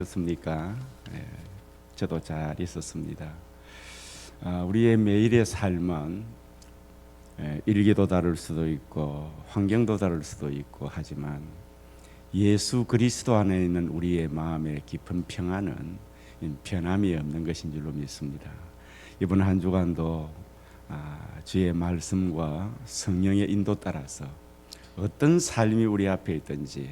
그렇습니까? 예, 저도 잘 있었습니다. 우리의 매일의 삶은 일기도 다를 수도 있고 환경도 다를 수도 있고 하지만 예수 그리스도 안에 있는 우리의 마음의 깊은 평안은 변함이 없는 것인 줄로 믿습니다. 이번 한 주간도 주의 말씀과 성령의 인도 따라서 어떤 삶이 우리 앞에 있든지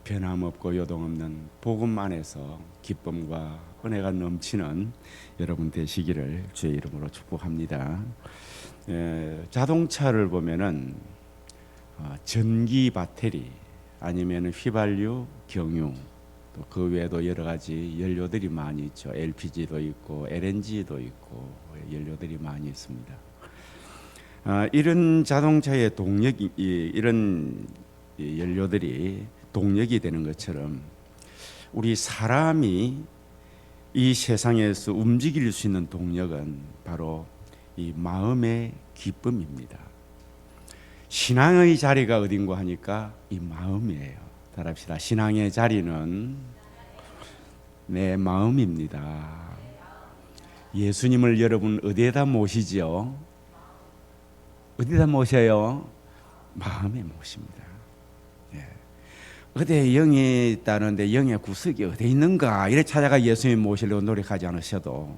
변함없고 요동없는 복음 안에서 기쁨과 은혜가 넘치는 여러분 되시기를 주의 이름으로 축복합니다. 자동차를 보면은 전기 배터리 아니면 휘발유, 경유 또 그 외에도 여러 가지 연료들이 많이 있죠. LPG도 있고 LNG도 있고 연료들이 많이 있습니다. 이런 자동차의 동력이 이런 연료들이 동력이 되는 것처럼 우리 사람이 이 세상에서 움직일 수 있는 동력은 바로 이 마음의 기쁨입니다. 신앙의 자리가 어딘가 하니까 이 마음이에요. 따라합시다. 신앙의 자리는 내 마음입니다. 예수님을 여러분 어디에다 모시죠? 어디다 모셔요? 마음에 모십니다. 어디에 영이 있다는데 영의 구석이 어디에 있는가 이래 찾아가 예수님 모시려고 노력하지 않으셔도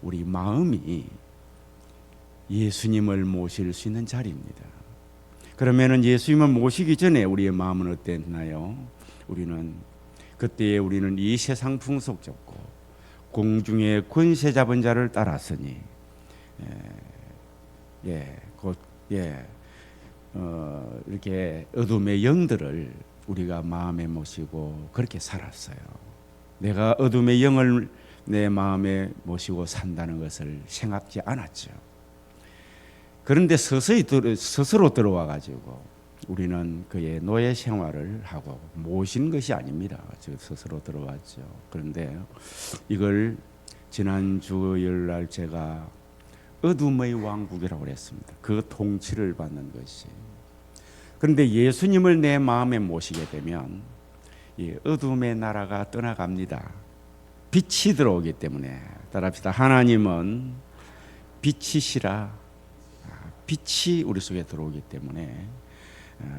우리 마음이 예수님을 모실 수 있는 자리입니다. 그러면은 예수님을 모시기 전에 우리의 마음은 어땠나요? 그때에 우리는 이 세상 풍속 좁고 공중의 권세 잡은 자를 따랐으니 이렇게 어둠의 영들을 우리가 마음에 모시고 그렇게 살았어요. 내가 어둠의 영을 내 마음에 모시고 산다는 것을 생각지 않았죠. 그런데 스스로 들어와 가지고 우리는 그의 노예 생활을 하고 모신 것이 아닙니다. 스스로 들어왔죠. 그런데 이걸 지난 주일 날 제가 어둠의 왕국이라고 그랬습니다. 그 통치를 받는 것이. 그런데 예수님을 내 마음에 모시게 되면 이 어둠의 나라가 떠나갑니다. 빛이 들어오기 때문에 따라합시다. 하나님은 빛이시라. 빛이 우리 속에 들어오기 때문에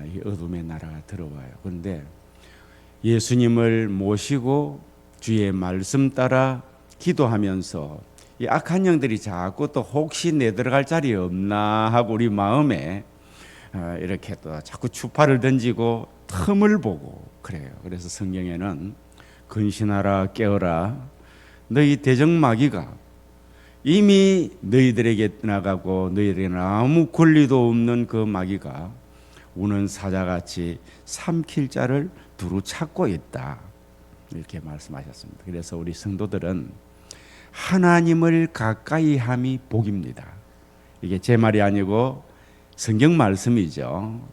이 어둠의 나라가 들어와요. 그런데 예수님을 모시고 주의 말씀 따라 기도하면서 이 악한 영들이 자꾸 또 혹시 내 들어갈 자리 없나 하고 우리 마음에 이렇게 또 자꾸 추파를 던지고 틈을 보고 그래요. 그래서 성경에는 근신하라 깨어라 너희 대적마귀가 이미 너희들에게 나가고 너희들에게는 아무 권리도 없는 그 마귀가 우는 사자같이 삼킬 자를 두루 찾고 있다 이렇게 말씀하셨습니다. 그래서 우리 성도들은 하나님을 가까이 함이 복입니다. 이게 제 말이 아니고 성경 말씀이죠.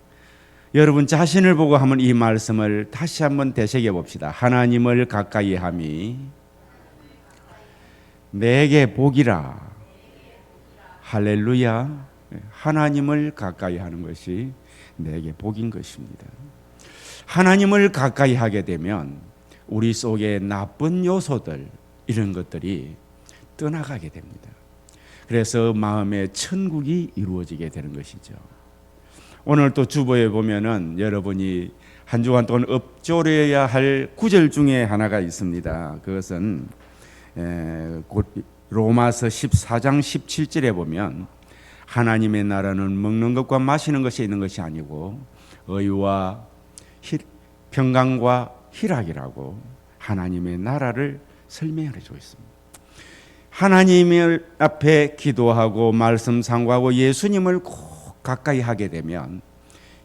여러분 자신을 보고 한번 이 말씀을 다시 한번 되새겨 봅시다. 하나님을 가까이 함이 내게 복이라. 할렐루야. 하나님을 가까이 하는 것이 내게 복인 것입니다. 하나님을 가까이 하게 되면 우리 속에 나쁜 요소들 이런 것들이 떠나가게 됩니다. 그래서 마음의 천국이 이루어지게 되는 것이죠. 오늘 또 주보에 보면은 여러분이 한 주간 동안 읊조려야 할 구절 중에 하나가 있습니다. 그것은 로마서 14장 17절에 보면 하나님의 나라는 먹는 것과 마시는 것이 있는 것이 아니고 의와 평강과 희락이라고 하나님의 나라를 설명해 주고 있습니다. 하나님을 앞에 기도하고 말씀 상고하고 예수님을 꼭 가까이 하게 되면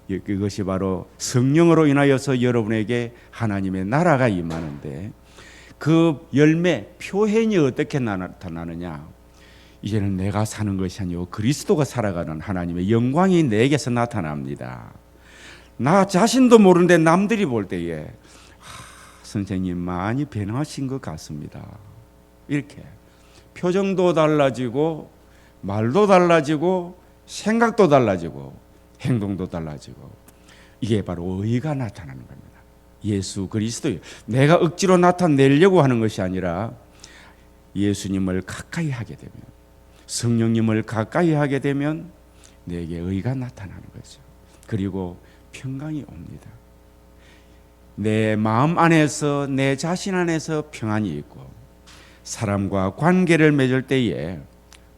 이것이 바로 성령으로 인하여서 여러분에게 하나님의 나라가 임하는데 그 열매 표현이 어떻게 나타나느냐? 이제는 내가 사는 것이 아니고 그리스도가 살아가는 하나님의 영광이 내게서 나타납니다. 나 자신도 모르는데 남들이 볼 때에 선생님 많이 변하신 것 같습니다. 이렇게 표정도 달라지고 말도 달라지고 생각도 달라지고 행동도 달라지고 이게 바로 의가 나타나는 겁니다. 예수 그리스도예요. 내가 억지로 나타내려고 하는 것이 아니라 예수님을 가까이 하게 되면, 성령님을 가까이 하게 되면 내게 의가 나타나는 거죠. 그리고 평강이 옵니다. 내 마음 안에서, 내 자신 안에서 평안이 있고, 사람과 관계를 맺을 때에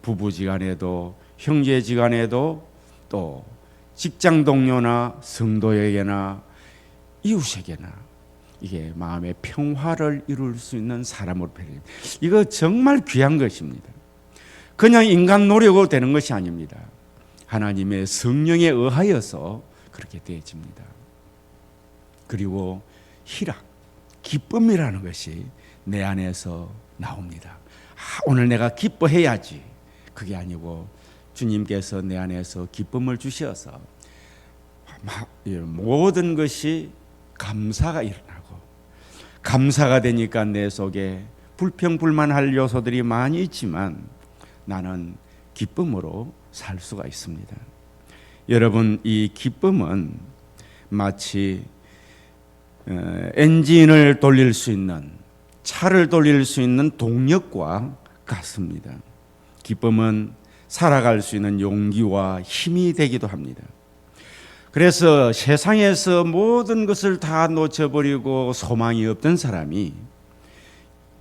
부부지간에도, 형제지간에도, 또 직장 동료나 성도에게나 이웃에게나 이게 마음의 평화를 이룰 수 있는 사람으로 변해요. 이거 정말 귀한 것입니다. 그냥 인간 노력으로 되는 것이 아닙니다. 하나님의 성령에 의하여서 그렇게 되어집니다. 그리고 희락, 기쁨이라는 것이 내 안에서 나옵니다. 오늘 내가 기뻐해야지. 그게 아니고 주님께서 내 안에서 기쁨을 주셔서 모든 것이 감사가 일어나고, 감사가 되니까 내 속에 불평불만할 요소들이 많이 있지만 나는 기쁨으로 살 수가 있습니다. 여러분, 이 기쁨은 마치 엔진을 돌릴 수 있는, 차를 돌릴 수 있는 동력과 같습니다. 기쁨은 살아갈 수 있는 용기와 힘이 되기도 합니다. 그래서 세상에서 모든 것을 다 놓쳐버리고 소망이 없던 사람이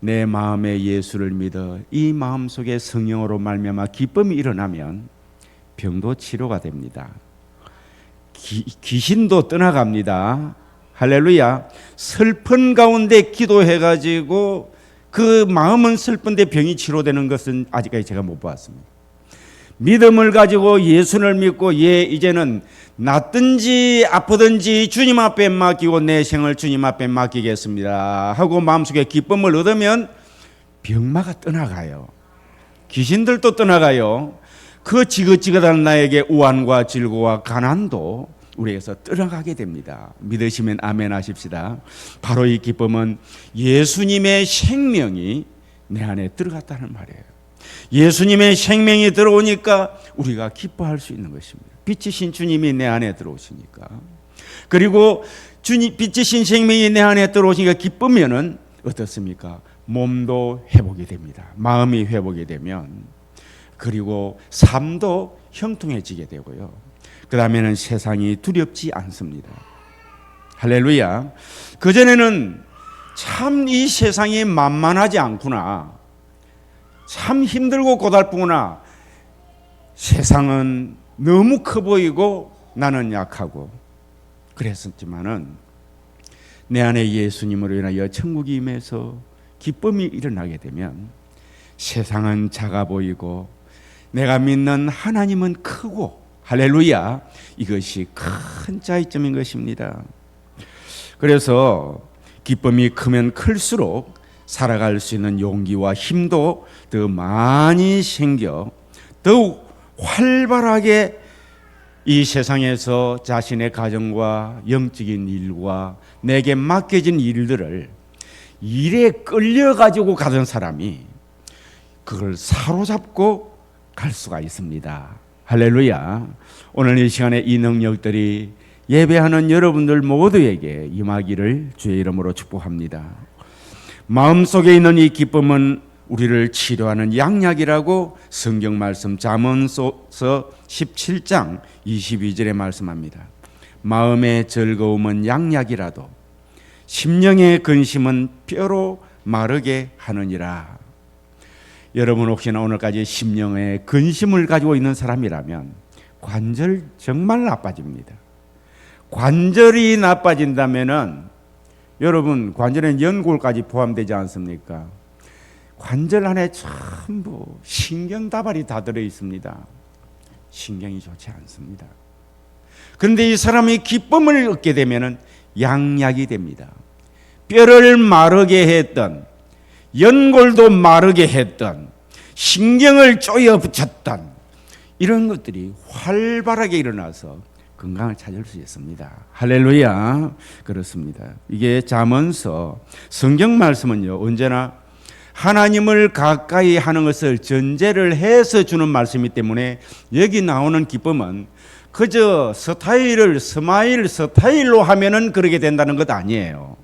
내 마음에 예수를 믿어 이 마음속에 성령으로 말미암아 기쁨이 일어나면 병도 치료가 됩니다. 귀신도 떠나갑니다. 할렐루야. 슬픈 가운데 기도해가지고 그 마음은 슬픈데 병이 치료되는 것은 아직까지 제가 못 봤습니다. 믿음을 가지고 예수를 믿고, 이제는 낫든지 아프든지 주님 앞에 맡기고 내 생을 주님 앞에 맡기겠습니다 하고 마음속에 기쁨을 얻으면 병마가 떠나가요. 귀신들도 떠나가요. 그 지긋지긋한 나에게 우환과 질고와 가난도 우리에서 떠나가게 됩니다. 믿으시면 아멘 하십시다. 바로 이 기쁨은 예수님의 생명이 내 안에 들어갔다는 말이에요. 예수님의 생명이 들어오니까 우리가 기뻐할 수 있는 것입니다. 빛이신 주님이 내 안에 들어오시니까. 그리고 빛이신 생명이 내 안에 들어오시니까 기쁘면은 어떻습니까? 몸도 회복이 됩니다. 마음이 회복이 되면, 그리고 삶도 형통해지게 되고요. 그 다음에는 세상이 두렵지 않습니다. 할렐루야. 그전에는 참 이 세상이 만만하지 않구나, 참 힘들고 고달프구나, 세상은 너무 커 보이고 나는 약하고 그랬었지만은 내 안에 예수님으로 인하여 천국이 임해서 기쁨이 일어나게 되면 세상은 작아 보이고 내가 믿는 하나님은 크고, 할렐루야, 이것이 큰 차이점인 것입니다. 그래서 기쁨이 크면 클수록 살아갈 수 있는 용기와 힘도 더 많이 생겨 더욱 활발하게 이 세상에서 자신의 가정과 영적인 일과 내게 맡겨진 일들을 일에 끌려가지고 가던 사람이 그걸 사로잡고 갈 수가 있습니다. 할렐루야. 오늘 이 시간에 이 능력들이 예배하는 여러분들 모두에게 임하기를 주의 이름으로 축복합니다. 마음속에 있는 이 기쁨은 우리를 치료하는 양약이라고 성경 말씀 잠언서 17장 22절에 말씀합니다. 마음의 즐거움은 양약이라도 심령의 근심은 뼈로 마르게 하느니라. 여러분 혹시나 오늘까지 심령의 근심을 가지고 있는 사람이라면 관절 정말 나빠집니다. 관절이 나빠진다면은 여러분 관절엔 연골까지 포함되지 않습니까? 관절 안에 전부 신경다발이 다 들어 있습니다. 신경이 좋지 않습니다. 그런데 이 사람이 기쁨을 얻게 되면은 양약이 됩니다. 뼈를 마르게 했던, 연골도 마르게 했던, 신경을 쪼여 붙였던 이런 것들이 활발하게 일어나서 건강을 찾을 수 있습니다. 할렐루야. 그렇습니다. 이게 잠언서 성경 말씀은요, 언제나 하나님을 가까이 하는 것을 전제를 해서 주는 말씀이기 때문에 여기 나오는 기쁨은 그저 스타일로 하면은 그렇게 된다는 것 아니에요.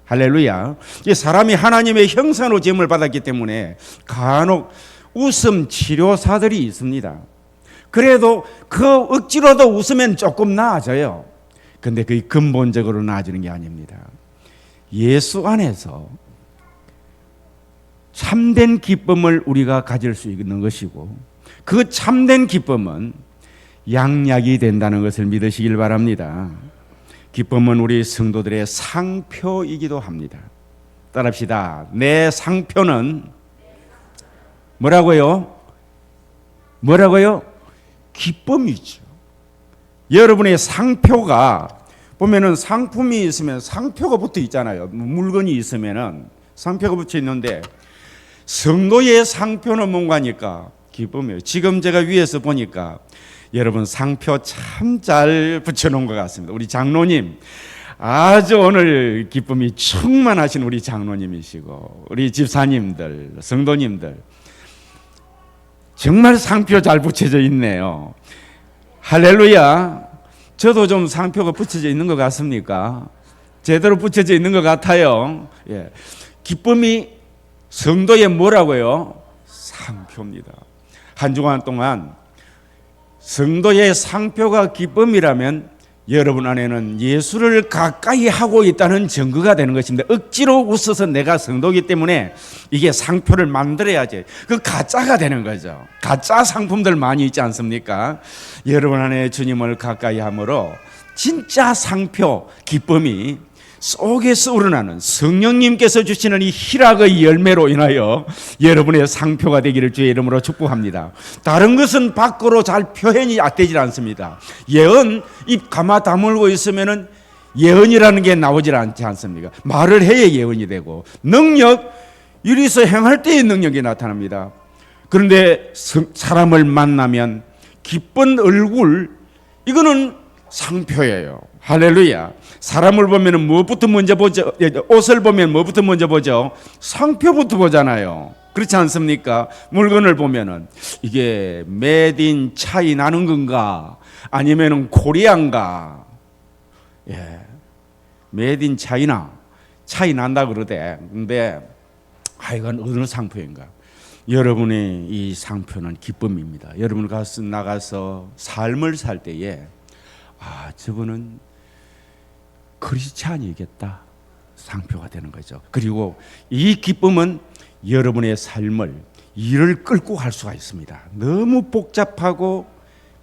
할렐루야. 이 사람이 하나님의 형상으로 지음을 받았기 때문에 간혹 웃음 치료사들이 있습니다. 그래도 그 억지로도 웃으면 조금 나아져요. 근데 그게 근본적으로 나아지는 게 아닙니다. 예수 안에서 참된 기쁨을 우리가 가질 수 있는 것이고, 그 참된 기쁨은 양약이 된다는 것을 믿으시길 바랍니다. 기쁨은 우리 성도들의 상표이기도 합니다. 따라합시다. 내 상표는 뭐라고요? 기쁨이죠. 여러분의 상표가 보면은 상품이 있으면 상표가 붙어 있잖아요. 물건이 있으면은 상표가 붙여 있는데, 성도의 상표는 뭔가니까 기쁨이에요. 지금 제가 위에서 보니까 여러분 상표 참 잘 붙여놓은 것 같습니다. 우리 장로님 아주 오늘 기쁨이 충만하신 우리 장로님이시고, 우리 집사님들, 성도님들 정말 상표 잘 붙여져 있네요. 할렐루야. 저도 좀 상표가 붙여져 있는 것 같습니까? 제대로 붙여져 있는 것 같아요. 예. 기쁨이 성도의 뭐라고요? 상표입니다. 한 주간 동안 성도의 상표가 기쁨이라면 여러분 안에는 예수를 가까이 하고 있다는 증거가 되는 것입니다. 억지로 웃어서 내가 성도이기 때문에 이게 상표를 만들어야지, 그 가짜가 되는 거죠. 가짜 상품들 많이 있지 않습니까? 여러분 안에 주님을 가까이 함으로 진짜 상표, 기쁨이 속에서 우러나는 성령님께서 주시는 이 희락의 열매로 인하여 여러분의 상표가 되기를 주의 이름으로 축복합니다. 다른 것은 밖으로 잘 표현이 되질 않습니다. 예언, 입 감아 다물고 있으면은 예언이라는 게 나오질 않지 않습니까? 말을 해야 예언이 되고, 능력, 이리서 행할 때의 능력이 나타납니다. 그런데 사람을 만나면 기쁜 얼굴, 이거는 상표예요. 할렐루야. 사람을 보면 무엇부터 먼저 보죠? 옷을 보면 무엇부터 먼저 보죠? 상표부터 보잖아요. 그렇지 않습니까? 물건을 보면은 이게 메이드 인 차이나는 건가? 아니면은 코리안가? 예. 메이드 인 차이나. 차이 난다 그러대. 근데 이건 어느 상표인가? 여러분의 이 상표는 기쁨입니다. 여러분 나가서 삶을 살 때에 저분은 크리스찬이겠다 상표가 되는 거죠. 그리고 이 기쁨은 여러분의 삶을, 일을 끌고 갈 수가 있습니다. 너무 복잡하고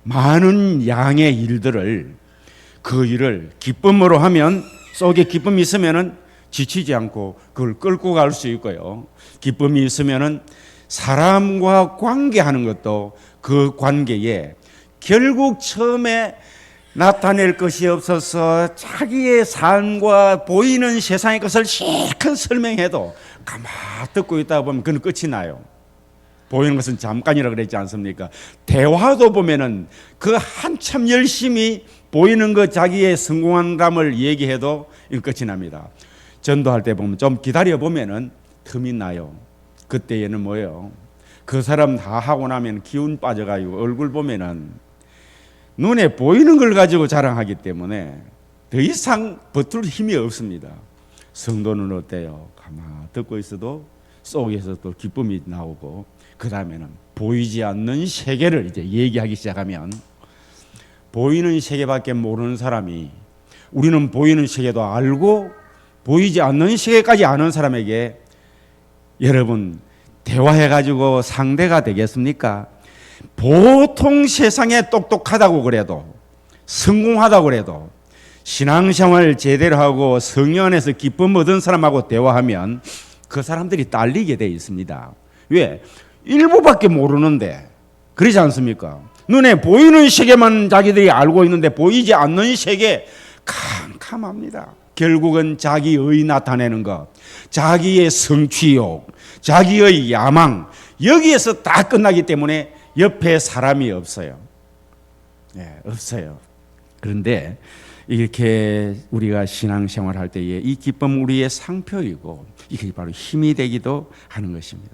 많은 양의 일들을, 그 일을 기쁨으로 하면, 속에 기쁨이 있으면은 지치지 않고 그걸 끌고 갈 수 있고요. 기쁨이 있으면은 사람과 관계하는 것도 그 관계에 결국 처음에 나타낼 것이 없어서 자기의 삶과 보이는 세상의 것을 실컷 설명해도 가만히 듣고 있다 보면 그건 끝이 나요. 보이는 것은 잠깐이라고 그랬지 않습니까? 대화도 보면은 그 한참 열심히 보이는 것, 자기의 성공함을 얘기해도 이건 끝이 납니다. 전도할 때 보면 좀 기다려 보면은 틈이 나요. 그때에는 뭐예요? 그 사람 다 하고 나면 기운 빠져가지고 얼굴 보면은 눈에 보이는 걸 가지고 자랑하기 때문에 더 이상 버틸 힘이 없습니다. 성도는 어때요? 가만히 듣고 있어도 속에서 또 기쁨이 나오고, 그 다음에는 보이지 않는 세계를 이제 얘기하기 시작하면, 보이는 세계밖에 모르는 사람이 우리는 보이는 세계도 알고 보이지 않는 세계까지 아는 사람에게 여러분 대화해가지고 상대가 되겠습니까? 보통 세상에 똑똑하다고 그래도, 성공하다고 그래도, 신앙생활 제대로 하고 성령 안에서 기쁨 얻은 사람하고 대화하면 그 사람들이 딸리게 돼 있습니다. 왜? 일부밖에 모르는데. 그러지 않습니까? 눈에 보이는 세계만 자기들이 알고 있는데 보이지 않는 세계 캄캄합니다. 결국은 자기의 나타내는 것, 자기의 성취욕, 자기의 야망, 여기에서 다 끝나기 때문에 옆에 사람이 없어요. 네, 없어요. 그런데 이렇게 우리가 신앙생활 할 때에 이 기쁨 우리의 상표이고, 이게 바로 힘이 되기도 하는 것입니다.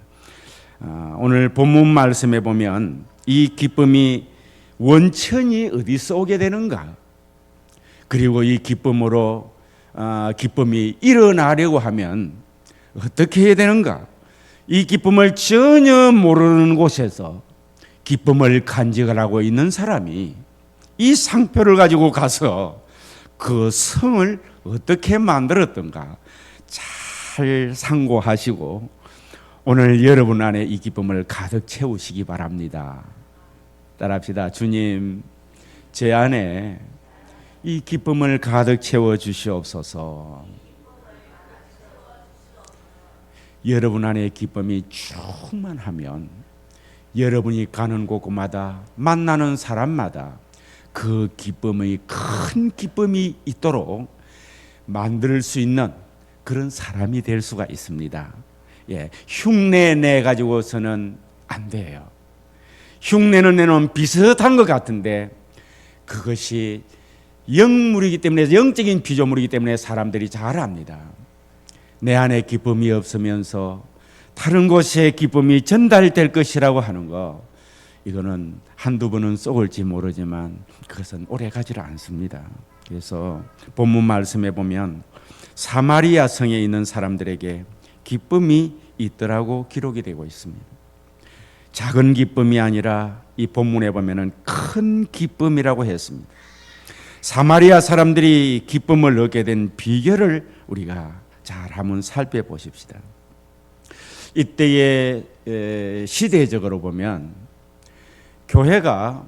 오늘 본문 말씀에 보면 이 기쁨이 원천이 어디서 오게 되는가, 그리고 이 기쁨으로 기쁨이 일어나려고 하면 어떻게 해야 되는가? 이 기쁨을 전혀 모르는 곳에서 기쁨을 간직하고 있는 사람이 이 상표를 가지고 가서 그 성을 어떻게 만들었던가 잘 상고하시고 오늘 여러분 안에 이 기쁨을 가득 채우시기 바랍니다. 따라합시다. 주님, 제 안에 이 기쁨을 가득 채워 주시옵소서. 여러분 안에 기쁨이 충만하면 여러분이 가는 곳마다 만나는 사람마다 그 기쁨의 큰 기쁨이 있도록 만들 수 있는 그런 사람이 될 수가 있습니다. 흉내 내 가지고서는 안 돼요. 흉내는 내는 비슷한 것 같은데 그것이 영물이기 때문에, 영적인 피조물이기 때문에 사람들이 잘 압니다. 내 안에 기쁨이 없으면서 다른 곳에 기쁨이 전달될 것이라고 하는 거, 이거는 한두 번은 썩을지 모르지만 그것은 오래 가지를 않습니다. 그래서 본문 말씀에 보면 사마리아 성에 있는 사람들에게 기쁨이 있더라고 기록이 되고 있습니다. 작은 기쁨이 아니라 이 본문에 보면은 큰 기쁨이라고 했습니다. 사마리아 사람들이 기쁨을 얻게 된 비결을 우리가 잘 한번 살펴보십시다. 이때의 시대적으로 보면 교회가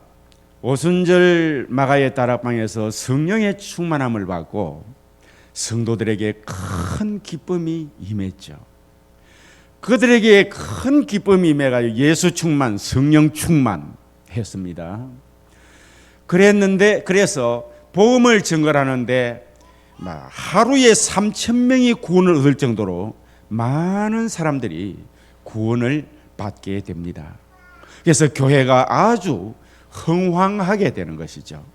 오순절 마가의 다락방에서 성령의 충만함을 받고 성도들에게 큰 기쁨이 임했죠. 그들에게 큰 기쁨이 임해가지고 예수 충만, 성령 충만했습니다. 그래서 복음을 증거하는데 하루에 3,000명이 구원을 얻을 정도로 많은 사람들이 구원을 받게 됩니다. 그래서 교회가 아주 흥황하게 되는 것이죠.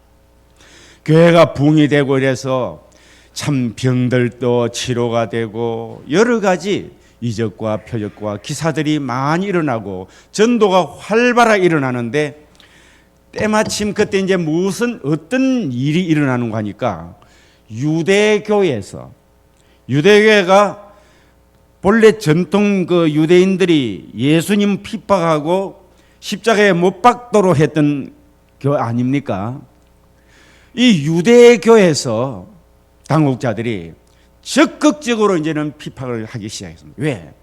교회가 붕이 되고 이래서 참 병들도 치료가 되고 여러 가지 이적과 표적과 기사들이 많이 일어나고 전도가 활발하게 일어나는데 때마침 그때 이제 어떤 일이 일어나는가 하니까 유대교회가 본래 전통 그 유대인들이 예수님 핍박하고 십자가에 못 박도록 했던 교회 아닙니까? 이 유대교회에서 당국자들이 적극적으로 이제는 핍박을 하기 시작했습니다. 왜?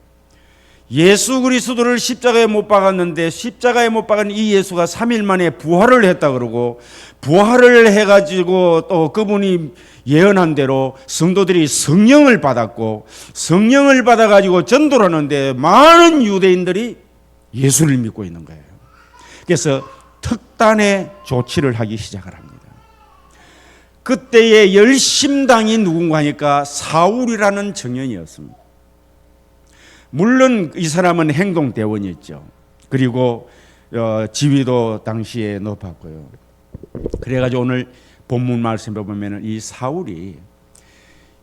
예수 그리스도를 십자가에 못 박았는데 십자가에 못 박은 이 예수가 3일 만에 부활을 했다 그러고 부활을 해가지고 또 그분이 예언한 대로 성도들이 성령을 받았고 성령을 받아가지고 전도를 하는데 많은 유대인들이 예수를 믿고 있는 거예요. 그래서 특단의 조치를 하기 시작을 합니다. 그때의 열심당이 누군가 하니까 사울이라는 청년이었습니다. 물론 이 사람은 행동대원이었죠. 그리고 지위도 당시에 높았고요. 그래가지고 오늘 본문 말씀에 보면 이 사울이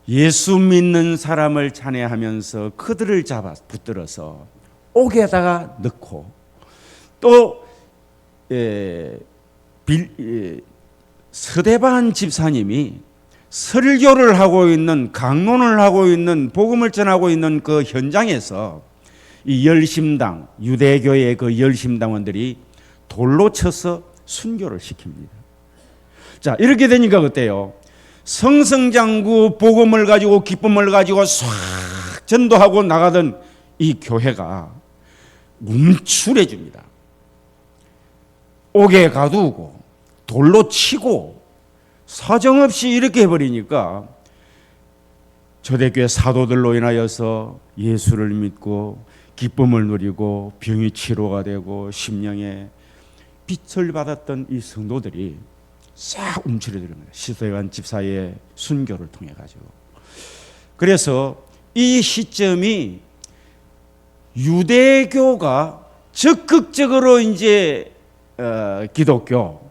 예수 믿는 사람을 찬양하면서 그들을 잡아 붙들어서 옥에다가 넣고 또 서대반 집사님이 설교를 하고 있는, 강론을 하고 있는, 복음을 전하고 있는 그 현장에서 이 열심당, 유대교의 그 열심당원들이 돌로 쳐서 순교를 시킵니다. 자, 이렇게 되니까 그때요, 성성장구 복음을 가지고 기쁨을 가지고 싹 전도하고 나가던 이 교회가 움츠려집니다. 옥에 가두고 돌로 치고 사정없이 이렇게 해버리니까 초대교회 사도들로 인하여서 예수를 믿고 기쁨을 누리고 병이 치료가 되고 심령에 빛을 받았던 이 성도들이 싹 움츠려드는 거예요. 시도관 집사의 순교를 통해 가지고. 그래서 이 시점이 유대교가 적극적으로 이제 기독교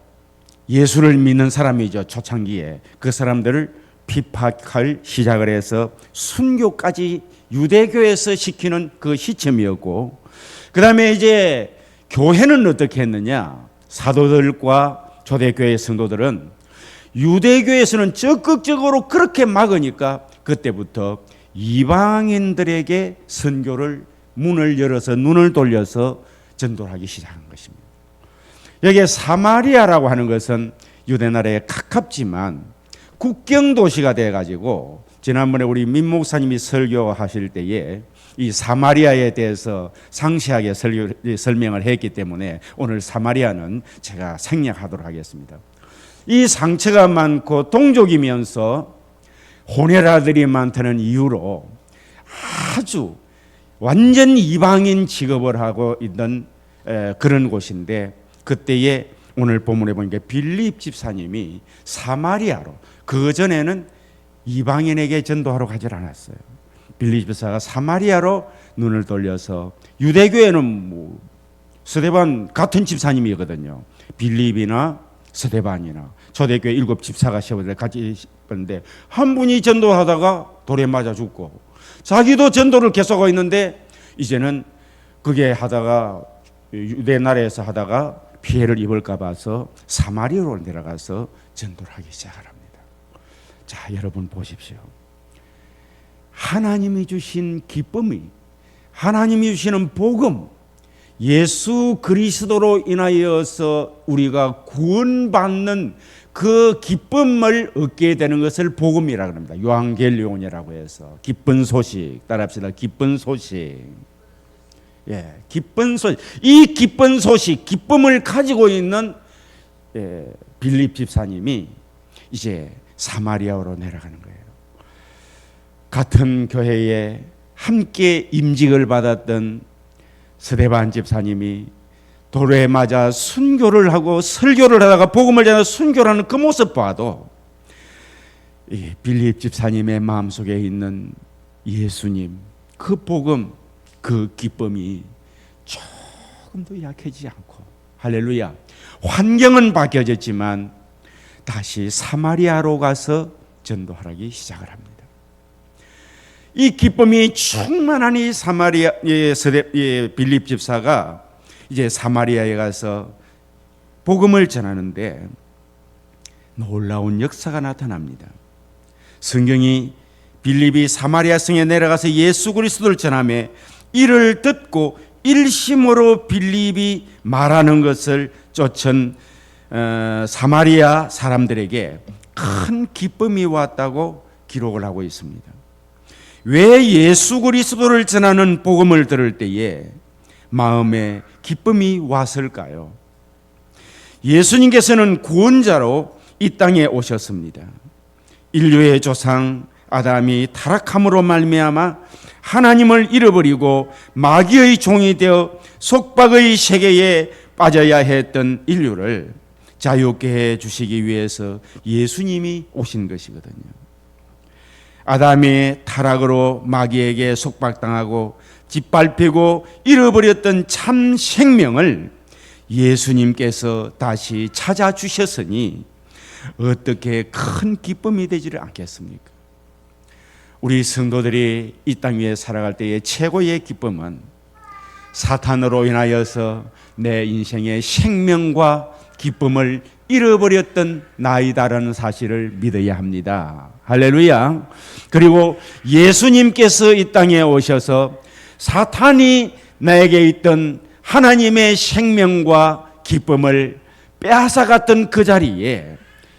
예수를 믿는 사람이죠. 초창기에 그 사람들을 핍박할 시작을 해서 순교까지 유대교에서 시키는 그 시점이었고, 그 다음에 이제 교회는 어떻게 했느냐? 사도들과 초대교회 성도들은 유대교에서는 적극적으로 그렇게 막으니까 그때부터 이방인들에게 선교를 문을 열어서 눈을 돌려서 전도를 하기 시작한 것입니다. 여기에 사마리아라고 하는 것은 유대 나라에 가깝지만 국경 도시가 돼 가지고 지난번에 우리 민 목사님이 설교하실 때에 이 사마리아에 대해서 상세하게 설명을 했기 때문에 오늘 사마리아는 제가 생략하도록 하겠습니다. 이 상처가 많고 동족이면서 혼혈아들이 많다는 이유로 아주 완전 이방인 취급을 하고 있던 그런 곳인데, 그때에 오늘 본문에 보니까 빌립 집사님이 사마리아로, 그전에는 이방인에게 전도하러 가질 않았어요. 빌립 집사가 사마리아로 눈을 돌려서, 유대교회는 뭐 스데반 같은 집사님이거든요. 빌립이나 스데반이나 초대교회 7 집사가 세워서 같이 있는데, 한 분이 전도하다가 돌에 맞아 죽고 자기도 전도를 계속하고 있는데, 이제는 그게 하다가 유대 나라에서 하다가 피해를 입을까 봐서 사마리아로 내려가서 전도를 하기 시작합니다. 자, 여러분 보십시오. 하나님이 주신 기쁨이, 하나님이 주시는 복음, 예수 그리스도로 인하여서 우리가 구원받는 그 기쁨을 얻게 되는 것을 복음이라고 합니다. 요한겔리온이라고 해서 기쁜 소식, 따라합시다. 기쁜 소식. 예, 기쁜 소식. 이 기쁜 소식, 기쁨을 가지고 있는 빌립 집사님이 이제 사마리아로 내려가는 거예요. 같은 교회에 함께 임직을 받았던 스데반 집사님이 돌에 맞아 순교를 하고 설교를 하다가 복음을 전하고 순교를 하는 그 모습 봐도 이 빌립 집사님의 마음속에 있는 예수님, 그 복음, 그 기쁨이 조금도 약해지지 않고, 할렐루야, 환경은 바뀌어졌지만 다시 사마리아로 가서 전도하기 시작을 합니다. 이 기쁨이 충만한 이 사마리아 빌립 집사가 이제 사마리아에 가서 복음을 전하는데 놀라운 역사가 나타납니다. 성경이 빌립이 사마리아 성에 내려가서 예수 그리스도를 전하며 이를 듣고 일심으로 빌립이 말하는 것을 쫓은 사마리아 사람들에게 큰 기쁨이 왔다고 기록을 하고 있습니다. 왜 예수 그리스도를 전하는 복음을 들을 때에 마음에 기쁨이 왔을까요? 예수님께서는 구원자로 이 땅에 오셨습니다. 인류의 조상 아담이 타락함으로 말미암아 하나님을 잃어버리고 마귀의 종이 되어 속박의 세계에 빠져야 했던 인류를 자유케 해 주시기 위해서 예수님이 오신 것이거든요. 아담이 타락으로 마귀에게 속박당하고 짓밟히고 잃어버렸던 참 생명을 예수님께서 다시 찾아주셨으니 어떻게 큰 기쁨이 되지를 않겠습니까? 우리 성도들이 이 땅 위에 살아갈 때의 최고의 기쁨은 사탄으로 인하여서 내 인생의 생명과 기쁨을 잃어버렸던 나이다라는 사실을 믿어야 합니다. 할렐루야. 그리고 예수님께서 이 땅에 오셔서 사탄이 나에게 있던 하나님의 생명과 기쁨을 빼앗아갔던 그 자리에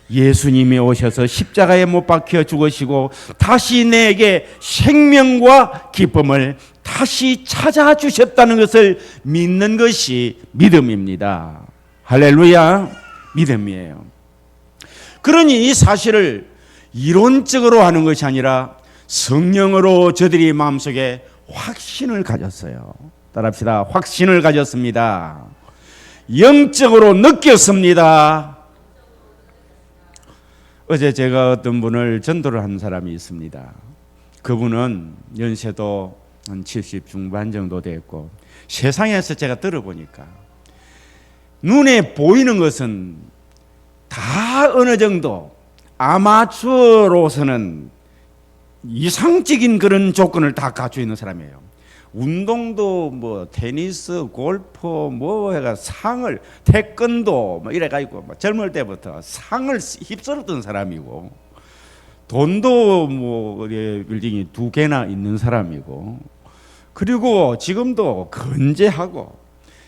예수님이 오셔서 십자가에 못 박혀 죽으시고 다시 내게 생명과 기쁨을 다시 찾아주셨다는 것을 믿는 것이 믿음입니다. 할렐루야. 믿음이에요. 그러니 이 사실을 이론적으로 하는 것이 아니라 성령으로 저들이 마음속에 확신을 가졌어요. 따라합시다. 확신을 가졌습니다. 영적으로 느꼈습니다. 어제 제가 어떤 분을 전도를 한 사람이 있습니다. 그분은 연세도 한 70 중반 정도 됐고, 세상에서 제가 들어보니까 눈에 보이는 것은 다 어느 정도 아마추어로서는 이상적인 그런 조건을 다 갖추고 있는 사람이에요. 운동도 뭐 테니스, 골프 뭐 해가 상을 태권도 뭐 이래 가지고 뭐 젊을 때부터 상을 휩쓸었던 사람이고 돈도 뭐 빌딩이 2개나 있는 사람이고 그리고 지금도 건재하고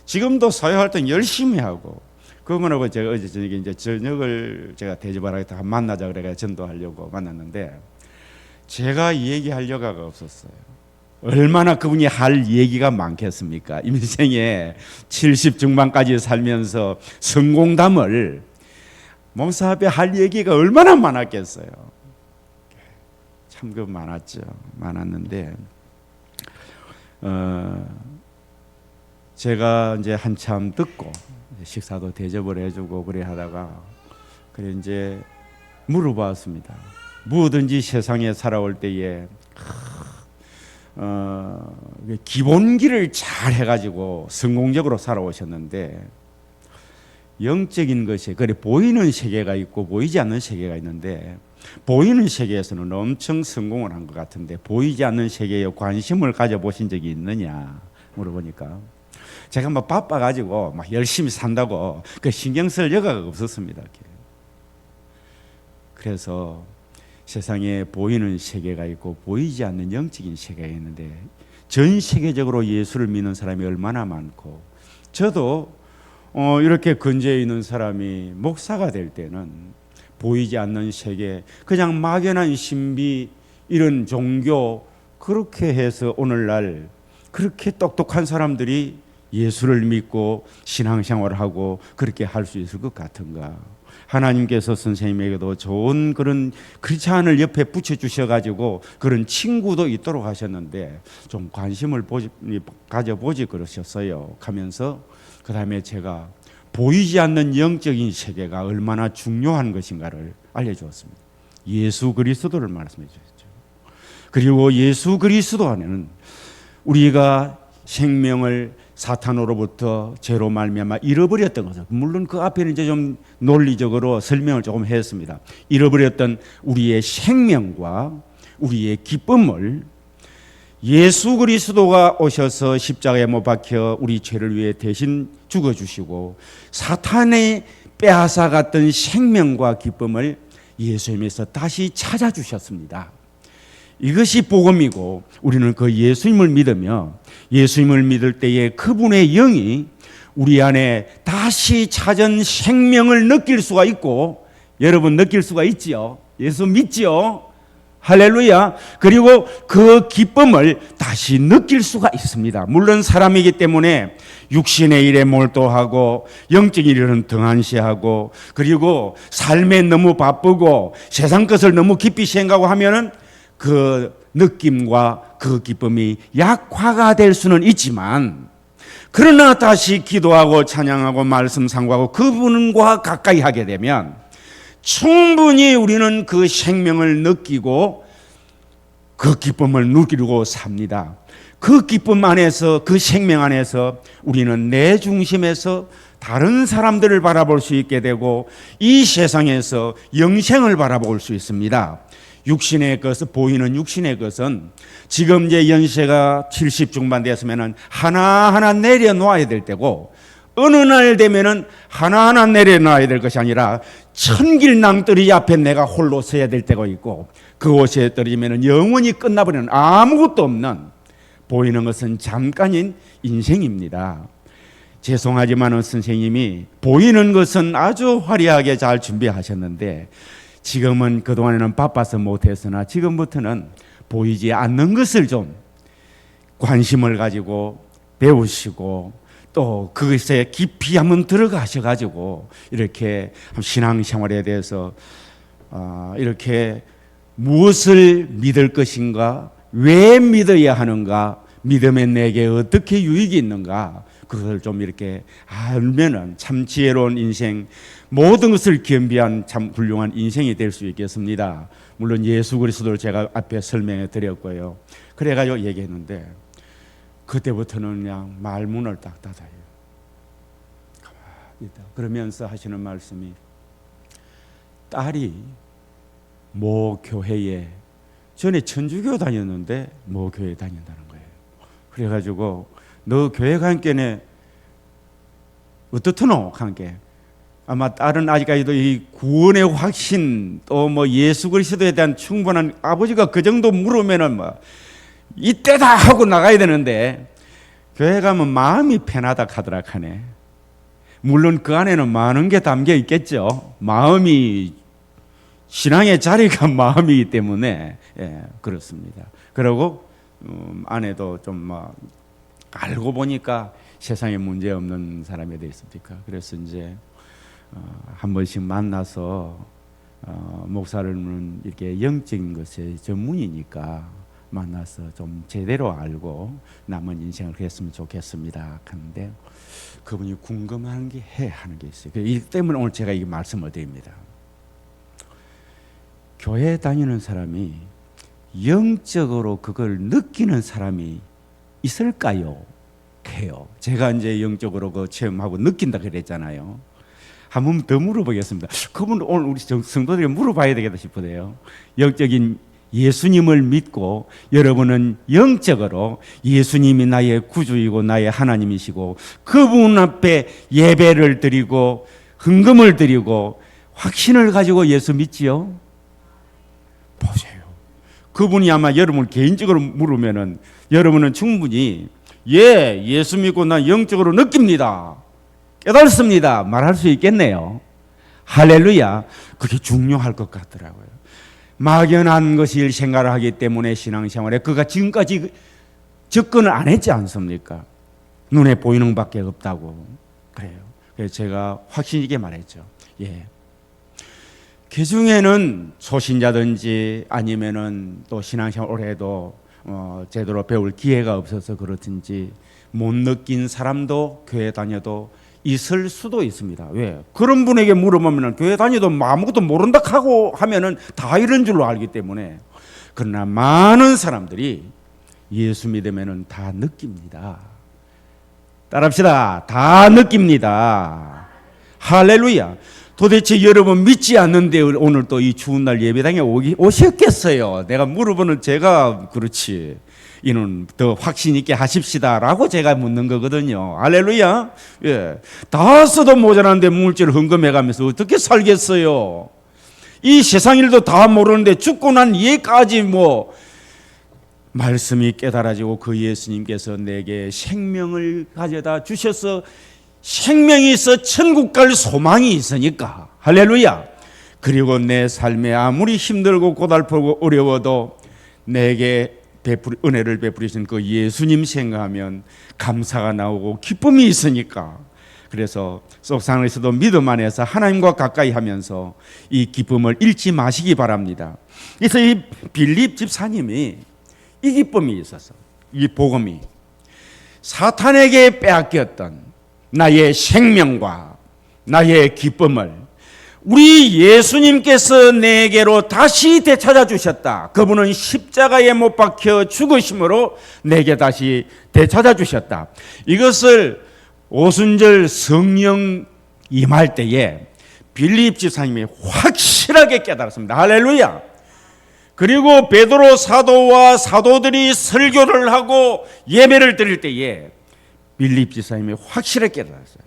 지금도 사회활동 열심히 하고 그분하고 제가 어제 저녁에 이제 저녁을 제가 대접하라고 만나자 그래가 전도하려고 만났는데 제가 얘기할 여가가 없었어요. 얼마나 그분이 할 얘기가 많겠습니까? 인생에 70 중반까지 살면서 성공담을 목사 앞에 할 얘기가 얼마나 많았겠어요. 참 그 많았죠. 많았는데 제가 이제 한참 듣고 식사도 대접을 해주고 그래 하다가 그래 이제 물어봤습니다. 무엇든지 세상에 살아올 때에 기본기를 잘 해가지고 성공적으로 살아오셨는데 영적인 것이 그래 보이는 세계가 있고 보이지 않는 세계가 있는데 보이는 세계에서는 엄청 성공을 한 것 같은데 보이지 않는 세계에 관심을 가져보신 적이 있느냐 물어보니까 제가 막 바빠가지고 막 열심히 산다고 그 신경 쓸 여가가 없었습니다. 그래서 세상에 보이는 세계가 있고 보이지 않는 영적인 세계가 있는데 전 세계적으로 예수를 믿는 사람이 얼마나 많고 저도 이렇게 근처에 있는 사람이 목사가 될 때는 보이지 않는 세계 그냥 막연한 신비 이런 종교 그렇게 해서 오늘날 그렇게 똑똑한 사람들이 예수를 믿고 신앙생활을 하고 그렇게 할 수 있을 것 같은가. 하나님께서 선생님에게도 좋은 그런 크리스찬을 옆에 붙여주셔가지고 그런 친구도 있도록 하셨는데 좀 관심을 가져보지 그러셨어요. 하면서 그 다음에 제가 보이지 않는 영적인 세계가 얼마나 중요한 것인가를 알려주었습니다. 예수 그리스도를 말씀해 주셨죠. 그리고 예수 그리스도 안에는 우리가 생명을 사탄으로부터 죄로 말미암아 잃어버렸던 것을 물론 그 앞에는 이제 좀 논리적으로 설명을 조금 했습니다. 잃어버렸던 우리의 생명과 우리의 기쁨을 예수 그리스도가 오셔서 십자가에 못 박혀 우리 죄를 위해 대신 죽어주시고 사탄의 빼앗아갔던 생명과 기쁨을 예수님에서 다시 찾아주셨습니다. 이것이 복음이고 우리는 그 예수님을 믿으며 예수님을 믿을 때에 그분의 영이 우리 안에 다시 찾은 생명을 느낄 수가 있고 여러분 느낄 수가 있지요. 예수 믿지요. 할렐루야. 그리고 그 기쁨을 다시 느낄 수가 있습니다. 물론 사람이기 때문에 육신의 일에 몰두하고 영적인 일은 등한시하고 그리고 삶에 너무 바쁘고 세상 것을 너무 깊이 생각하고 하면은 그 느낌과 그 기쁨이 약화가 될 수는 있지만 그러나 다시 기도하고 찬양하고 말씀 상고하고 그분과 가까이 하게 되면 충분히 우리는 그 생명을 느끼고 그 기쁨을 누리고 삽니다. 그 기쁨 안에서 그 생명 안에서 우리는 내 중심에서 다른 사람들을 바라볼 수 있게 되고 이 세상에서 영생을 바라볼 수 있습니다. 육신의 것은 보이는 육신의 것은 지금 이제 연세가 70 중반 되었으면은 하나하나 내려놓아야 될 때고 어느 날 되면은 하나하나 내려놔야 될 것이 아니라 천길 낭떠러지 앞에 내가 홀로 서야 될 때가 있고 그곳에 떨어지면은 영원히 끝나버리는 아무것도 없는 보이는 것은 잠깐인 인생입니다. 죄송하지만은 선생님이 보이는 것은 아주 화려하게 잘 준비하셨는데 지금은 그동안에는 바빠서 못했으나 지금부터는 보이지 않는 것을 좀 관심을 가지고 배우시고 또 그것에 깊이 한번 들어가셔가지고 이렇게 신앙생활에 대해서 이렇게 무엇을 믿을 것인가 왜 믿어야 하는가 믿음에 내게 어떻게 유익이 있는가 그것을 좀 이렇게 알면은 참 지혜로운 인생 모든 것을 겸비한 참 훌륭한 인생이 될 수 있겠습니다. 물론 예수 그리스도를 제가 앞에 설명해 드렸고요. 그래가지고 얘기했는데 그때부터는 그냥 말문을 딱 닫아요. 가만히 있다. 그러면서 하시는 말씀이 딸이 모 교회에 전에 천주교 다녔는데 모 교회에 다닌다는 거예요. 그래가지고 너 교회 관계네 어떻노? 관계 아마 딸은 아직까지도 이 구원의 확신 또 뭐 예수 그리스도에 대한 충분한 아버지가 그 정도 물으면은 뭐 이때다 하고 나가야 되는데 교회 가면 마음이 편하다 하더라 하네. 물론 그 안에는 많은 게 담겨 있겠죠. 마음이 신앙의 자리가 마음이기 때문에 그렇습니다. 그리고 아내도 좀 뭐 알고 보니까 세상에 문제 없는 사람이 되었습니까? 그래서 이제 한 번씩 만나서 목사님은 이렇게 영적인 것에 전문이니까 만나서 좀 제대로 알고 남은 인생을 했으면 좋겠습니다. 하는데 그분이 궁금한 게 하는 게 있어요. 이 때문에 오늘 제가 이 말씀을 드립니다. 교회 다니는 사람이 영적으로 그걸 느끼는 사람이 있을까요? 해요. 제가 이제 영적으로 그 체험하고 느낀다 그랬잖아요. 한 번 더 물어보겠습니다. 그분 오늘 우리 성도들에게 물어봐야 되겠다 싶어요. 영적인 예수님을 믿고 여러분은 영적으로 예수님이 나의 구주이고 나의 하나님이시고 그분 앞에 예배를 드리고 헌금을 드리고 확신을 가지고 예수 믿지요? 보세요. 그분이 아마 여러분을 개인적으로 물으면은 여러분은 충분히 예수 믿고 난 영적으로 느낍니다. 깨달습니다. 말할 수 있겠네요. 할렐루야. 그게 중요할 것 같더라고요. 막연한 것일 생각을 하기 때문에 신앙생활에 그가 지금까지 접근을 안 했지 않습니까? 눈에 보이는 밖에 없다고. 그래요. 그래서 제가 확신 있게 말했죠. 그 중에는 초신자든지 아니면은 또 신앙생활 오래 해도 제대로 배울 기회가 없어서 그렇든지 못 느낀 사람도 교회 다녀도 있을 수도 있습니다. 왜? 그런 분에게 물어보면 교회 다녀도 아무것도 모른다 하고 하면은 다 이런 줄로 알기 때문에. 그러나 많은 사람들이 예수 믿으면은 다 느낍니다. 따라합시다. 다 느낍니다. 할렐루야. 도대체 여러분 믿지 않는데 오늘 또 이 추운 날 예배당에 오셨겠어요? 내가 물어보는 제가 그렇지. 이는 더 확신 있게 하십시다라고 제가 묻는 거거든요. 할렐루야. 다 써도 모자란데 물질을 헌금해가면서 어떻게 살겠어요? 이 세상 일도 다 모르는데 죽고 난 예까지 뭐 말씀이 깨달아지고 그 예수님께서 내게 생명을 가져다 주셔서 생명이 있어 천국 갈 소망이 있으니까. 할렐루야. 그리고 내 삶에 아무리 힘들고 고달프고 어려워도 내게 은혜를 베푸리신 그 예수님 생각하면 감사가 나오고 기쁨이 있으니까. 그래서 속상해서도 믿음 안에서 하나님과 가까이 하면서 이 기쁨을 잃지 마시기 바랍니다. 그래서 이 빌립 집사님이 이 기쁨이 있어서 이 복음이 사탄에게 빼앗겼던 나의 생명과 나의 기쁨을 우리 예수님께서 내게로 다시 되찾아 주셨다. 그분은 십자가에 못 박혀 죽으심으로 내게 다시 되찾아 주셨다. 이것을 오순절 성령 임할 때에 빌립 집사님이 확실하게 깨달았습니다. 할렐루야. 그리고 베드로 사도와 사도들이 설교를 하고 예배를 드릴 때에 빌립 집사님이 확실하게 깨달았어요.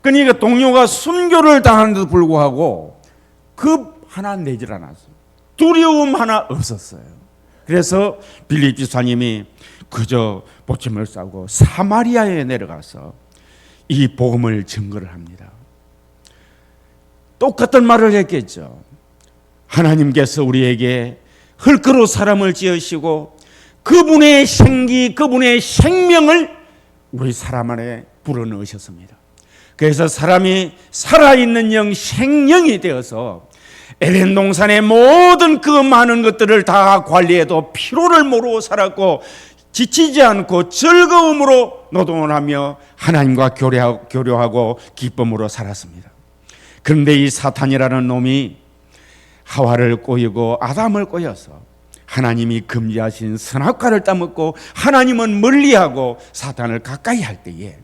그러니까 동료가 순교를 당하는데도 불구하고 급 하나 내질 않았어요. 두려움 하나 없었어요. 그래서 빌립 집사님이 그저 보침을 싸고 사마리아에 내려가서 이 복음을 증거를 합니다. 똑같은 말을 했겠죠. 하나님께서 우리에게 흙으로 사람을 지으시고 그분의 생기, 그분의 생명을 우리 사람 안에 불어넣으셨습니다. 그래서 사람이 살아있는 영, 생명이 되어서 에덴 동산의 모든 그 많은 것들을 다 관리해도 피로를 모르고 살았고 지치지 않고 즐거움으로 노동을 하며 하나님과 교류하고 기쁨으로 살았습니다. 그런데 이 사탄이라는 놈이 하와를 꼬이고 아담을 꼬여서 하나님이 금지하신 선악과를 따먹고 하나님은 멀리하고 사탄을 가까이 할 때에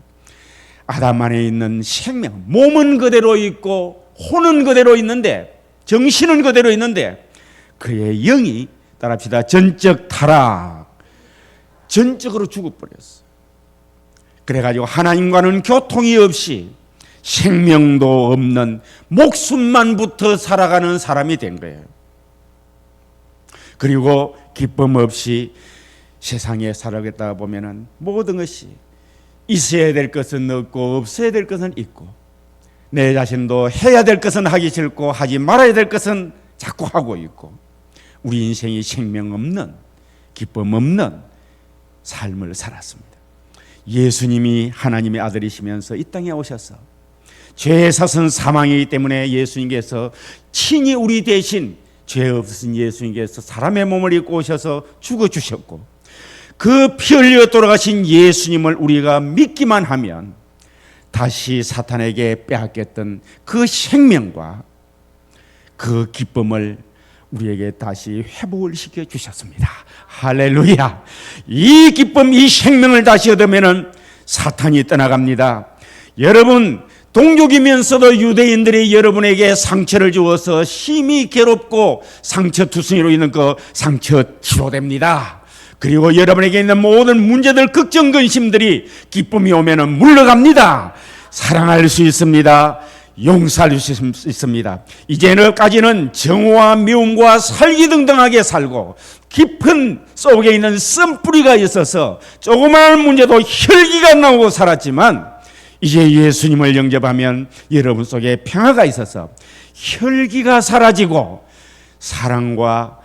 아담 안에 있는 생명, 몸은 그대로 있고 혼은 그대로 있는데 정신은 그대로 있는데 그의 영이 따라합시다 전적 타락, 전적으로 죽어버렸어요. 그래가지고 하나님과는 교통이 없이 생명도 없는 목숨만 붙어 살아가는 사람이 된 거예요. 그리고 기쁨 없이 세상에 살아가다 보면은 모든 것이 있어야 될 것은 없고 없어야 될 것은 있고, 내 자신도 해야 될 것은 하기 싫고 하지 말아야 될 것은 자꾸 하고 있고, 우리 인생이 생명 없는, 기쁨 없는 삶을 살았습니다. 예수님이 하나님의 아들이시면서 이 땅에 오셔서 죄의 사선 사망이기 때문에 예수님께서 친히 우리 대신 죄 없으신 예수님께서 사람의 몸을 입고 오셔서 죽어주셨고, 그 피 흘려 돌아가신 예수님을 우리가 믿기만 하면 다시 사탄에게 빼앗겼던 그 생명과 그 기쁨을 우리에게 다시 회복을 시켜주셨습니다. 할렐루야. 이 기쁨, 이 생명을 다시 얻으면 사탄이 떠나갑니다. 여러분, 동족이면서도 유대인들이 여러분에게 상처를 주어서 심히 괴롭고 상처투성이로 있는 그 상처 치료됩니다. 그리고 여러분에게 있는 모든 문제들, 걱정, 근심들이 기쁨이 오면 물러갑니다. 사랑할 수 있습니다. 용서할 수 있습니다. 이제까지는 정오와 미움과 살기등등하게 살고 깊은 속에 있는 쓴뿌리가 있어서 조그마한 문제도 혈기가 나오고 살았지만, 이제 예수님을 영접하면 여러분 속에 평화가 있어서 혈기가 사라지고 사랑과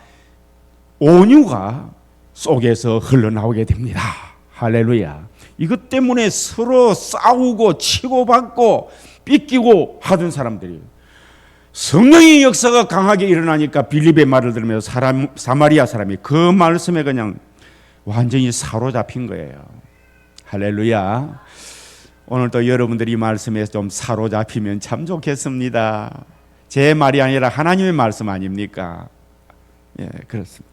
온유가 속에서 흘러나오게 됩니다. 할렐루야. 이것 때문에 서로 싸우고 치고받고 삐끼고 하던 사람들이에요. 성령의 역사가 강하게 일어나니까 빌립의 말을 들으면서 사마리아 사람이 그 말씀에 그냥 완전히 사로잡힌 거예요. 할렐루야. 오늘도 여러분들이 이 말씀에 좀 사로잡히면 참 좋겠습니다. 제 말이 아니라 하나님의 말씀 아닙니까? 예, 그렇습니다.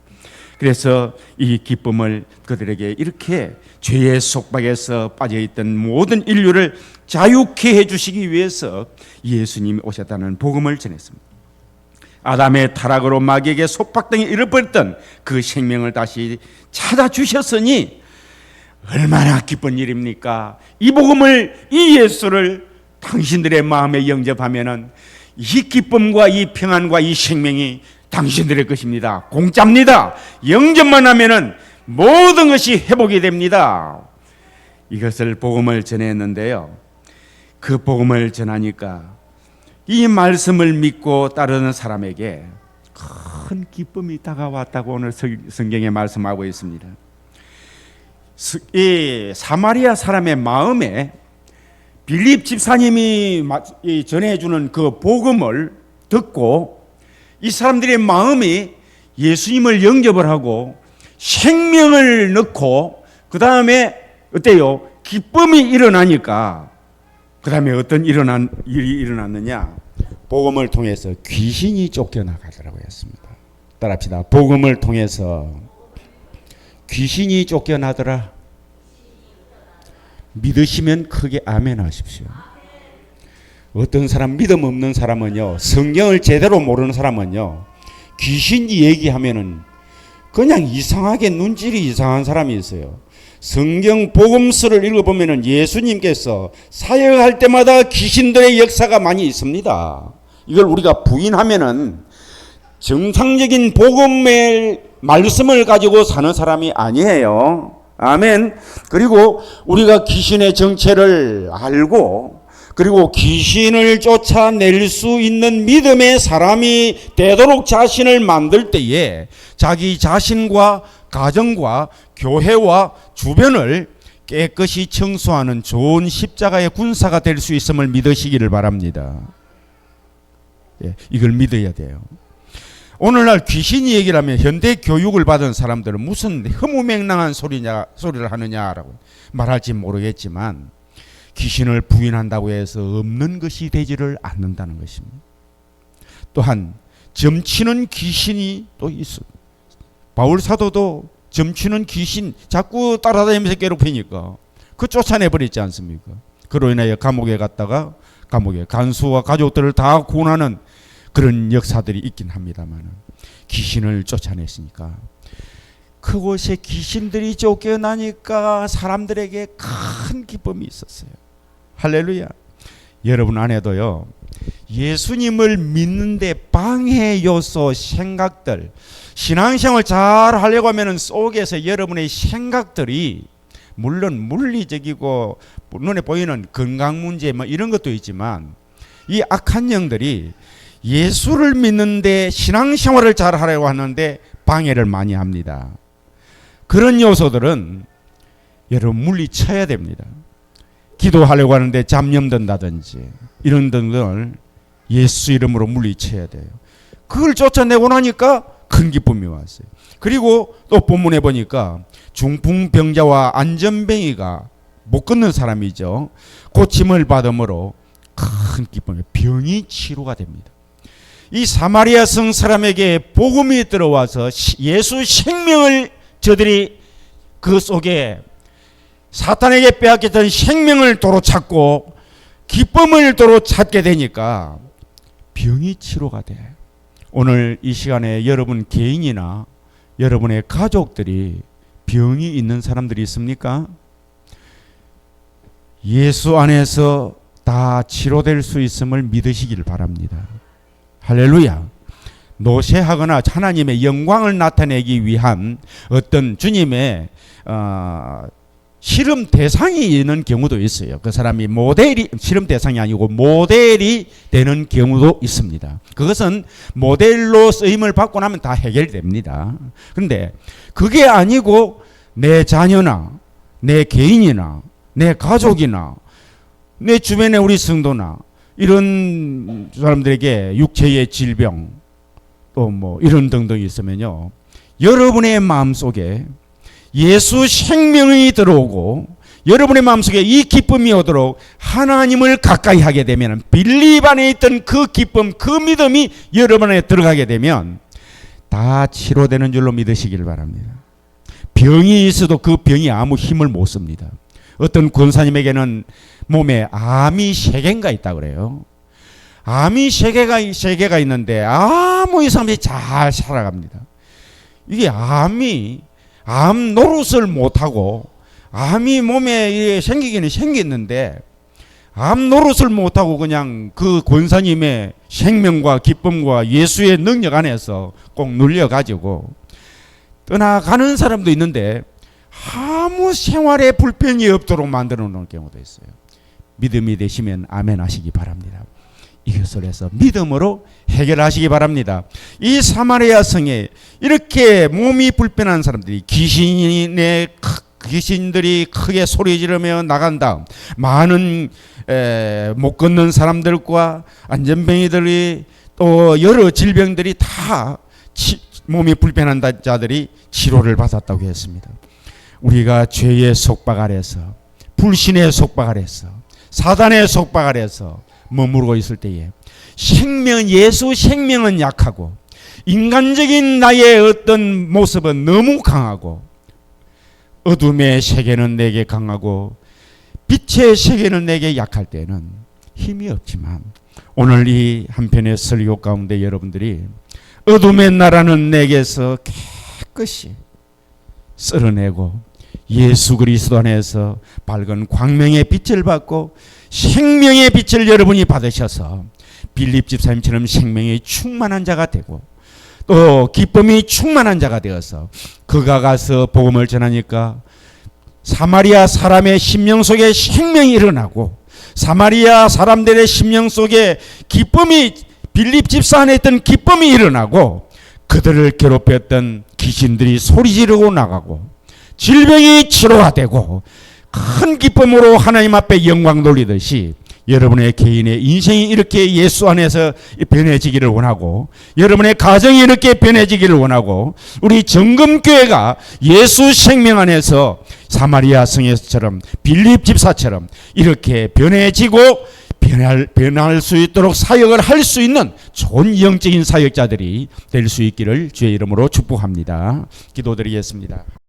그래서 이 기쁨을 그들에게 이렇게 죄의 속박에서 빠져있던 모든 인류를 자유케 해주시기 위해서 예수님이 오셨다는 복음을 전했습니다. 아담의 타락으로 마귀에게 속박당해 잃어버렸던 그 생명을 다시 찾아주셨으니 얼마나 기쁜 일입니까? 이 복음을, 이 예수를 당신들의 마음에 영접하면은 이 기쁨과 이 평안과 이 생명이 당신들의 것입니다. 공짜입니다. 영접만 하면은 모든 것이 회복이 됩니다. 이것을 복음을 전했는데요, 그 복음을 전하니까 이 말씀을 믿고 따르는 사람에게 큰 기쁨이 다가왔다고 오늘 성경에 말씀하고 있습니다. 이 사마리아 사람의 마음에 빌립 집사님이 전해주는 그 복음을 듣고 이 사람들의 마음이 예수님을 영접을 하고 생명을 넣고 그 다음에 어때요? 기쁨이 일어나니까 그 다음에 어떤 일이 일어났느냐? 복음을 통해서 귀신이 쫓겨나가더라고 했습니다. 따라합시다. 복음을 통해서 귀신이 쫓겨나더라. 믿으시면 크게 아멘 하십시오. 어떤 사람, 믿음 없는 사람은요, 성경을 제대로 모르는 사람은요, 귀신이 얘기하면은 그냥 이상하게 눈질이 이상한 사람이 있어요. 성경 복음서를 읽어보면은 예수님께서 사역할 때마다 귀신들의 역사가 많이 있습니다. 이걸 우리가 부인하면은 정상적인 복음의 말씀을 가지고 사는 사람이 아니에요. 아멘. 그리고 우리가 귀신의 정체를 알고 그리고 귀신을 쫓아낼 수 있는 믿음의 사람이 되도록 자신을 만들 때에 자기 자신과 가정과 교회와 주변을 깨끗이 청소하는 좋은 십자가의 군사가 될 수 있음을 믿으시기를 바랍니다. 예, 이걸 믿어야 돼요. 오늘날 귀신이 얘기를 하면 현대 교육을 받은 사람들은 무슨 허무맹랑한 소리를 하느냐라고 말할지 모르겠지만 귀신을 부인한다고 해서 없는 것이 되지를 않는다는 것입니다. 또한 점치는 귀신이 또 있어. 바울 사도도 점치는 귀신 자꾸 따라다니면서 괴롭히니까 그 쫓아내버리지 않습니까? 그로 인하여 감옥에 갔다가 감옥에 간수와 가족들을 다 구원하는 그런 역사들이 있긴 합니다만 귀신을 쫓아냈으니까 그곳에 귀신들이 쫓겨나니까 사람들에게 큰 기쁨이 있었어요. 할렐루야. 여러분 안에도요, 예수님을 믿는데 방해 요소, 생각들, 신앙생활 잘 하려고 하면 속에서 여러분의 생각들이 물론 물리적이고 눈에 보이는 건강 문제 뭐 이런 것도 있지만, 이 악한 영들이 예수를 믿는데 신앙생활을 잘 하려고 하는데 방해를 많이 합니다. 그런 요소들은 여러분 물리쳐야 됩니다. 기도하려고 하는데 잡념든다든지 이런 등을 예수 이름으로 물리쳐야 돼요. 그걸 쫓아내고 나니까 큰 기쁨이 왔어요. 그리고 또 본문에 보니까 중풍병자와 안전뱅이가 못 걷는 사람이죠. 고침을 받음으로 큰 기쁨이, 병이 치료가 됩니다. 이 사마리아 성 사람에게 복음이 들어와서 예수 생명을 저들이 그 속에 사탄에게 빼앗겼던 생명을 도로 찾고 기쁨을 도로 찾게 되니까 병이 치료가 돼. 오늘 이 시간에 여러분 개인이나 여러분의 가족들이 병이 있는 사람들이 있습니까? 예수 안에서 다 치료될 수 있음을 믿으시길 바랍니다. 할렐루야. 노쇠하거나 하나님의 영광을 나타내기 위한 어떤 주님의 실험 대상이 있는 경우도 있어요. 그 사람이 모델이, 실험 대상이 아니고 모델이 되는 경우도 있습니다. 그것은 모델로 쓰임을 받고 나면 다 해결됩니다. 그런데 그게 아니고 내 자녀나 내 개인이나 내 가족이나 내 주변의 우리 성도나 이런 사람들에게 육체의 질병 또 뭐 이런 등등이 있으면요, 여러분의 마음속에 예수 생명이 들어오고 여러분의 마음속에 이 기쁨이 오도록 하나님을 가까이 하게 되면, 빌립 안에 있던 그 기쁨, 그 믿음이 여러분 안에 들어가게 되면 다 치료되는 줄로 믿으시길 바랍니다. 병이 있어도 그 병이 아무 힘을 못 씁니다. 어떤 권사님에게는 몸에 암이 3개인가 있다 그래요. 암이 3개가 있는데 아무 이상 없이 잘 살아갑니다. 이게 암 노릇을 못하고, 암이 몸에 생기기는 생겼는데 암 노릇을 못하고 그냥 그 권사님의 생명과 기쁨과 예수의 능력 안에서 꼭 눌려가지고 떠나가는 사람도 있는데 아무 생활에 불편이 없도록 만들어 놓은 경우도 있어요. 믿음이 되시면 아멘 하시기 바랍니다. 이것을 해서 믿음으로 해결하시기 바랍니다. 이 사마리아 성에 이렇게 몸이 불편한 사람들이, 귀신들이 크게 소리 지르며 나간다. 많은 못 걷는 사람들과 안전뱅이들이 또 여러 질병들이 다 몸이 불편한 자들이 치료를 받았다고 했습니다. 우리가 죄의 속박 아래서, 불신의 속박 아래서, 사단의 속박 아래서 머무르고 있을 때에 예수 생명은 약하고 인간적인 나의 어떤 모습은 너무 강하고 어둠의 세계는 내게 강하고 빛의 세계는 내게 약할 때는 힘이 없지만, 오늘 이 한편의 설교 가운데 여러분들이 어둠의 나라는 내게서 깨끗이 쓸어내고 예수 그리스도 안에서 밝은 광명의 빛을 받고 생명의 빛을 여러분이 받으셔서 빌립 집사님처럼 생명이 충만한 자가 되고 또 기쁨이 충만한 자가 되어서 그가 가서 복음을 전하니까 사마리아 사람의 심령 속에 생명이 일어나고 사마리아 사람들의 심령 속에 기쁨이, 빌립 집사 안에 있던 기쁨이 일어나고 그들을 괴롭혔던 귀신들이 소리 지르고 나가고 질병이 치료가 되고 큰 기쁨으로 하나님 앞에 영광 돌리듯이 여러분의 개인의 인생이 이렇게 예수 안에서 변해지기를 원하고, 여러분의 가정이 이렇게 변해지기를 원하고, 우리 정금교회가 예수 생명 안에서 사마리아 성에서처럼 빌립 집사처럼 이렇게 변해지고 변할 수 있도록 사역을 할 수 있는 좋은 영적인 사역자들이 될 수 있기를 주의 이름으로 축복합니다. 기도드리겠습니다.